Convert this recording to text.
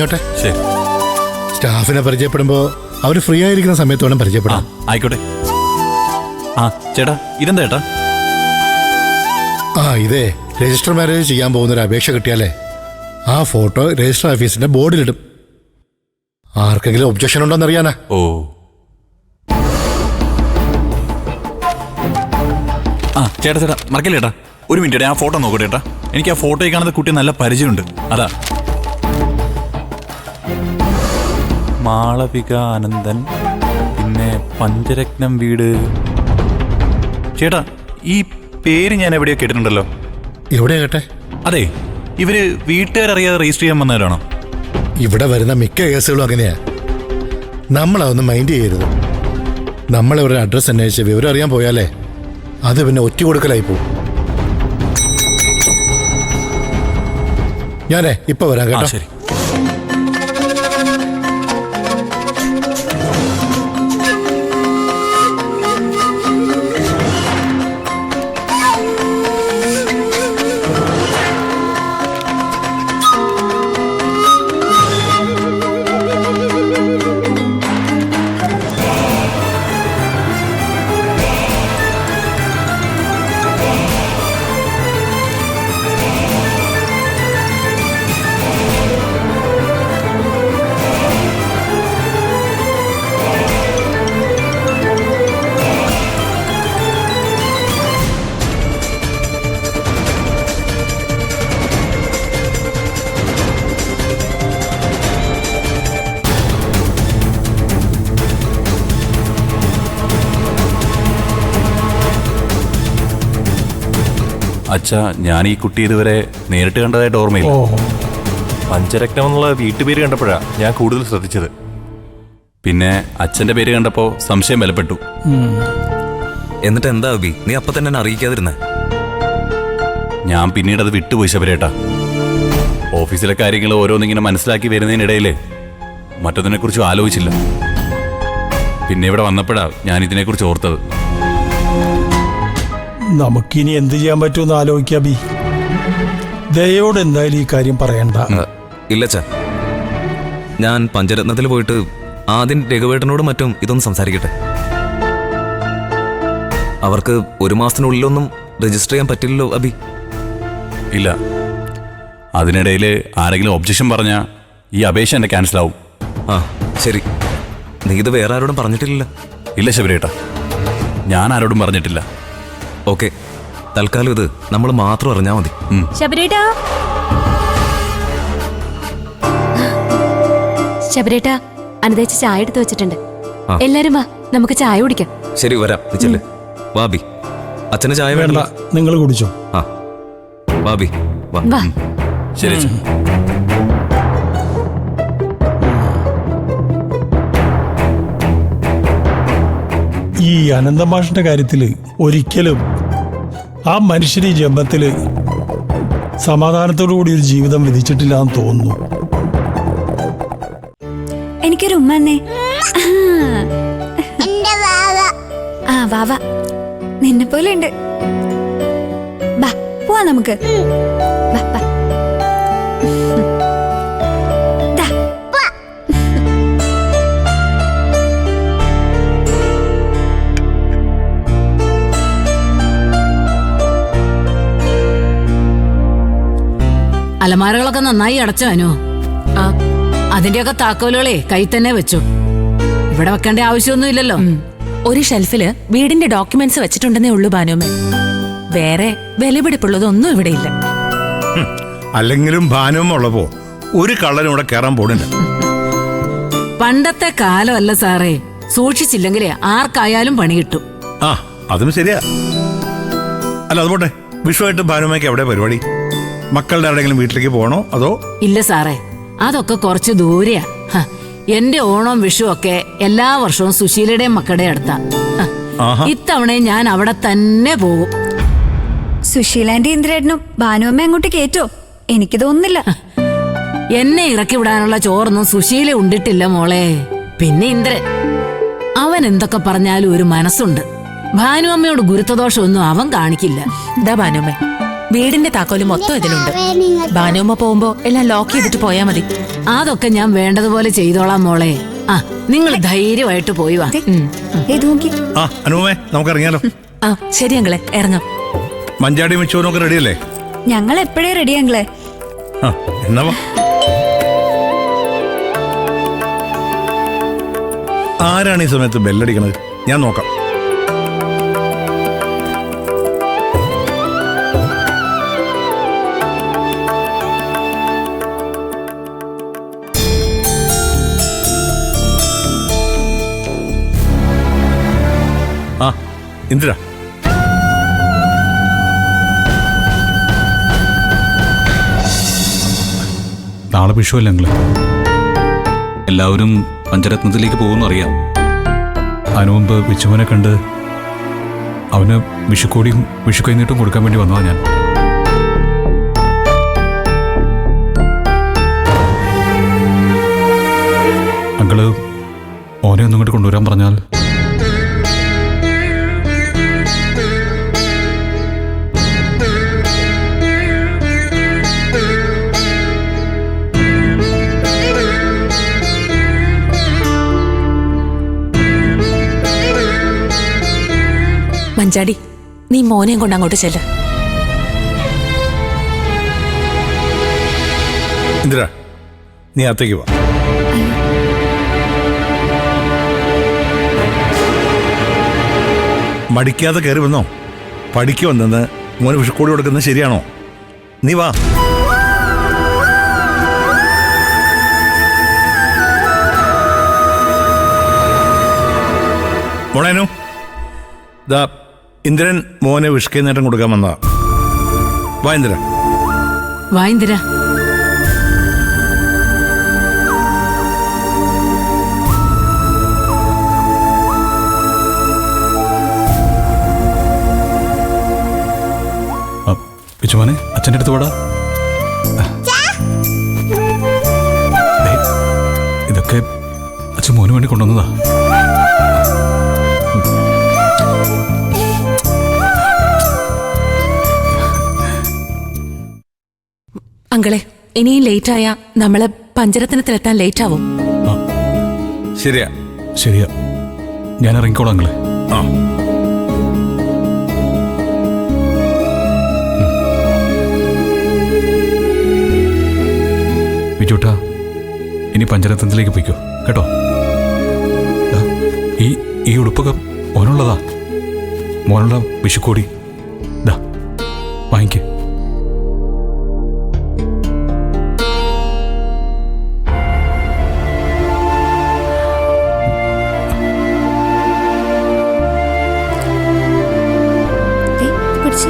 ഇറങ്ങിയോട്ടെ. ശരി. സ്റ്റാഫിനെ പരിചയപ്പെടുമ്പോ അവര് ഫ്രീ ആയിരിക്കുന്ന സമയത്ത് വേണം പരിചയപ്പെടാം. ആയിക്കോട്ടെ. ആ ചേട്ടാ, ഇതെന്താ ചേട്ടാ? ഇതേ രജിസ്റ്റർ മാരേജ് ചെയ്യാൻ പോകുന്ന ഒരു അപേക്ഷ കിട്ടിയാലേ ആ ഫോട്ടോ രജിസ്റ്റർ ഓഫീസിന്റെ ബോർഡിലിടും. ആർക്കെങ്കിലും ഒബ്ജക്ഷൻ ഉണ്ടോന്ന് അറിയാനാ. ഓ, ചേട്ടാ ചേട്ടാ മറക്കല്ലേ ചേട്ടാ, ഒരു മിനിറ്റ് ആ ഫോട്ടോ നോക്കട്ടെ ചേട്ടാ. എനിക്ക് ആ ഫോട്ടോയിൽ കാണുന്ന കുട്ടി നല്ല പരിചയമുണ്ട്. അതാ മാളവിക ആനന്ദൻ, പിന്നെ പഞ്ചരത്നം വീട്. ചേട്ടാ, ഈ പേര് ഞാൻ എവിടെയോ കേട്ടിട്ടുണ്ടല്ലോ. എവിടെയാ കേട്ടെ? അതെ, ഇവര് വീട്ടുകാരറിയാതെ രജിസ്റ്റർ ചെയ്യാൻ വന്നവരാണോ? ഇവിടെ വരുന്ന മിക്ക കേസുകളും അങ്ങനെയാ. നമ്മളതൊന്നും മൈൻഡ് ചെയ്യരുത്. നമ്മളിവരുടെ അഡ്രസ്സ് അന്വേഷിച്ച് വിവരം അറിയാൻ പോയാലേ അത് പിന്നെ ഒറ്റ കൊടുക്കലായി പോവും. ഞാനേ ഇപ്പൊ വരാം കേട്ടോ. ശരി. അച്ഛാ, ഞാൻ ഈ കുട്ടി ഇതുവരെ നേരിട്ട് കണ്ടതായിട്ട് ഓർമ്മയില്ല. പഞ്ചരത്നം എന്നുള്ള വീട്ടുപേര് കണ്ടപ്പോഴാ ഞാൻ കൂടുതൽ ശ്രദ്ധിച്ചത്. പിന്നെ അച്ഛന്റെ പേര് കണ്ടപ്പോ സംശയം ബലപ്പെട്ടു. എന്നിട്ട് എന്താ അബി, നീ അപ്പൊ തന്നെ എന്നെ അറിയിക്കാതിരുന്നേ? ഞാൻ പിന്നീട് അത് വിട്ടുപോയി ശബരേട്ടാ. ഓഫീസിലെ കാര്യങ്ങൾ ഓരോന്നിങ്ങനെ മനസ്സിലാക്കി വരുന്നതിനിടയില് മറ്റൊന്നിനെക്കുറിച്ചും ആലോചിച്ചില്ല. പിന്നെ ഇവിടെ വന്നപ്പോഴാ ഞാൻ ഇതിനെക്കുറിച്ച് ഓർത്തത്. നമുക്കിനി എന്ത് ചെയ്യാൻ പറ്റുമെന്ന് ആലോചിക്കാം. ബി, ദയോട് എന്തായാലും ഈ കാര്യം പറയണ്ട. ഇല്ലച്ചാ, ഞാൻ പഞ്ചരത്നത്തിൽ പോയിട്ട് ആദ്യം രഘുവേട്ടനോടും മറ്റും ഇതൊന്ന് സംസാരിക്കട്ടെ. അവർക്ക് 1 മാസത്തിനുള്ളിലൊന്നും രജിസ്റ്റർ ചെയ്യാൻ പറ്റില്ലല്ലോ അബി. ഇല്ല, അതിനിടയിൽ ആരെങ്കിലും ഒബ്ജക്ഷൻ പറഞ്ഞാൽ ഈ അപേക്ഷ എന്നെ ക്യാൻസലാവും. ആ ശരി, നീ ഇത് വേറെ ആരോടും പറഞ്ഞിട്ടില്ല? ഇല്ല ശബരേട്ടാ, ഞാൻ ആരോടും പറഞ്ഞിട്ടില്ല. ഓക്കെ, തൽക്കാലം ഇത് നമ്മൾ മാത്രം അറിഞ്ഞാൽ മതി. ശബരേട്ടാ, ശബരേട്ടാ, അനന്തേച്ചി ചായ എടുത്ത് വെച്ചിട്ടുണ്ട്. എല്ലാരും വാ, നമുക്ക് ചായ കുടിക്കാം. ശരി, വരാം. നിച്ചല്ലേ വാബി, അച്ഛന് ചായ വേണ്ട, നിങ്ങൾ കുടിച്ചോ. ആ വാബി വാ. വാ. ശരി. ഈ അനന്തമാഷിന്റെ കാര്യത്തില് ഒരിക്കലും ആ മനുഷ്യന് ഈ ജന്മത്തില് സമാധാനത്തോടു കൂടി ഒരു ജീവിതം വിധിച്ചിട്ടില്ല എന്ന് തോന്നുന്നു. എനിക്കൊരു ഉമ്മ തന്നെ. ആ വാവ, നിന്നെ പോലെ ഉണ്ട്. ബാ പോവാ നമുക്ക്. ബാ, ബാ. ദാ. അലമാരകളൊക്കെ നന്നായി അടച്ചാനോ? അതിന്റെയൊക്കെ താക്കോലുകളെ കൈ തന്നെ വെച്ചു. ഇവിടെ വെക്കേണ്ട ആവശ്യമൊന്നും ഇല്ലല്ലോ. ഒരു ഷെൽഫില് വീടിന്റെ ഡോക്യുമെന്റ്സ് വെച്ചിട്ടുണ്ടെന്നേ ഉള്ളൂ ഭാനുമേ. വേറെ വിലപിടിപ്പുള്ളതൊന്നും ഇവിടെ ഇല്ല. അല്ലെങ്കിലും ഭാനുമ്മ ഉള്ളപ്പോ ഒരു കള്ളനും ഇവിടെ കയറാൻ പോണില്ല. പണ്ടത്തെ കാലമല്ല സാറേ, സൂക്ഷിച്ചില്ലെങ്കിലേ ആർക്കായാലും പണി കിട്ടും. ആ അതും ശരിയാ. അല്ല അതുപോട്ടെ, വിഷുവായിട്ട് ഭാനുമ്മയ്ക്ക് എവിടെ പരിപാടി? മക്കളുടെ ആരുടെങ്കിലും വീട്ടിലേക്ക് പോകണോ അതോ? ഇല്ല സാറേ, അതൊക്കെ കുറച്ച് ദൂരെയാ. എന്റെ ഓണം വിഷു ഒക്കെ എല്ലാ വർഷവും സുശീലയുടെയും മക്കളുടെ അടുത്താ. ഇത്തവണയും ഞാൻ അവിടെ തന്നെ പോകും. സുശീലാന്റെ ഇന്ദ്രേട്ടനും ഭാനുവമ്മ അങ്ങോട്ട് കേറ്റോ? എനിക്ക് തോന്നുന്നില്ല. എന്നെ ഇറക്കി വിടാനുള്ള ചോറൊന്നും സുശീല ഉണ്ടിട്ടില്ല മോളെ. പിന്നെ ഇന്ദ്രൻ, അവൻ എന്തൊക്കെ പറഞ്ഞാലും ഒരു മനസ്സുണ്ട്. ഭാനുവമ്മയോട് ഗുരുത്വദോഷമൊന്നും അവൻ കാണിക്കില്ല. ഇതാ ഭാനുമേ, വീടിന്റെ താക്കോല് മൊത്തം ഇതിലുണ്ട്. ഭാനുമ്മ പോകുമ്പോ എല്ലാം ലോക്ക് ചെയ്തിട്ട് പോയാ മതി. അതൊക്കെ ഞാൻ വേണ്ടതുപോലെ ചെയ്തോളാം മോളെ. ആ നിങ്ങൾ ധൈര്യമായിട്ട് പോയി വാ. ആ അനുപമേ നമുക്ക് ഇറങ്ങിയാലോ? ആ ശരി അങ്ങളെ, ഇറങ്ങാം. മഞ്ചാടി മിച്ചോനൊക്കെ റെഡിയല്ലേ? ഞങ്ങൾ എപ്പോഴേ റെഡി അങ്കിളെ. ആ എന്നാ വാ. ആരാണ് ഈ സമയത്ത് ബെല്ലടിക്കണത്? ഞാൻ നോക്കാം. ആ ഇന്ദിര, നാളെ വിഷുവല്ലേ ഞങ്ങള് എല്ലാവരും പഞ്ചരത്നത്തിലേക്ക് പോകുന്നു അറിയാം. അതിനു മുമ്പ് വിച്ചുമനെ കണ്ട് അവന് വിഷുക്കോടിയും വിഷുക്കൈനീട്ടും കൊടുക്കാൻ വേണ്ടി വന്നതാ ഞാൻ. അങ്കിള് ഓനെ ഒന്നും ഇങ്ങോട്ട് കൊണ്ടുവരാൻ പറഞ്ഞാൽ മഞ്ചാടി, നീ മോനെയും കൊണ്ട് അങ്ങോട്ട് ചെല്ല. ഇന്ദിര നീ അകത്തേക്ക് വാ. മടിക്കാതെ കയറി വന്നോ. പഠിക്കു വന്നെന്ന് മോന് വിഷുക്കോടി കൊടുക്കുന്നത് ശരിയാണോ? നീ വാ. മോളേനു ദാ ഇന്ദ്രൻ മോനെ വിഷുക്കൈ നേട്ടം കൊടുക്കാൻ വന്നതാ. വാ ഇന്ദ്ര. വായിന്ദിര. വിച്ചുമോനെ അച്ഛൻ്റെ അടുത്ത് പോടാ. ഇതൊക്കെ അച്ഛൻ മോന് വേണ്ടി കൊണ്ടുവന്നതാ. അങ്കളെ, ഇനിയും ലേറ്റ് ആയാ നമ്മള് പഞ്ചരത്നത്തിലെത്താൻ ലേറ്റ് ആവും. ശരിയാ ശരിയാ, ഞാൻ ഇറങ്ങിക്കോളാം അങ്ങളെ. ആ വിജുട്ടാ, ഇനി പഞ്ചരത്നത്തിലേക്ക് പോയിക്കോ കേട്ടോ. ഈ ഉടുപ്പൊക്കെ മോനുള്ളതാ. മോനുള്ള വിഷുക്കോടി ദാ വാങ്ങിക്കേ. പിടിച്ച്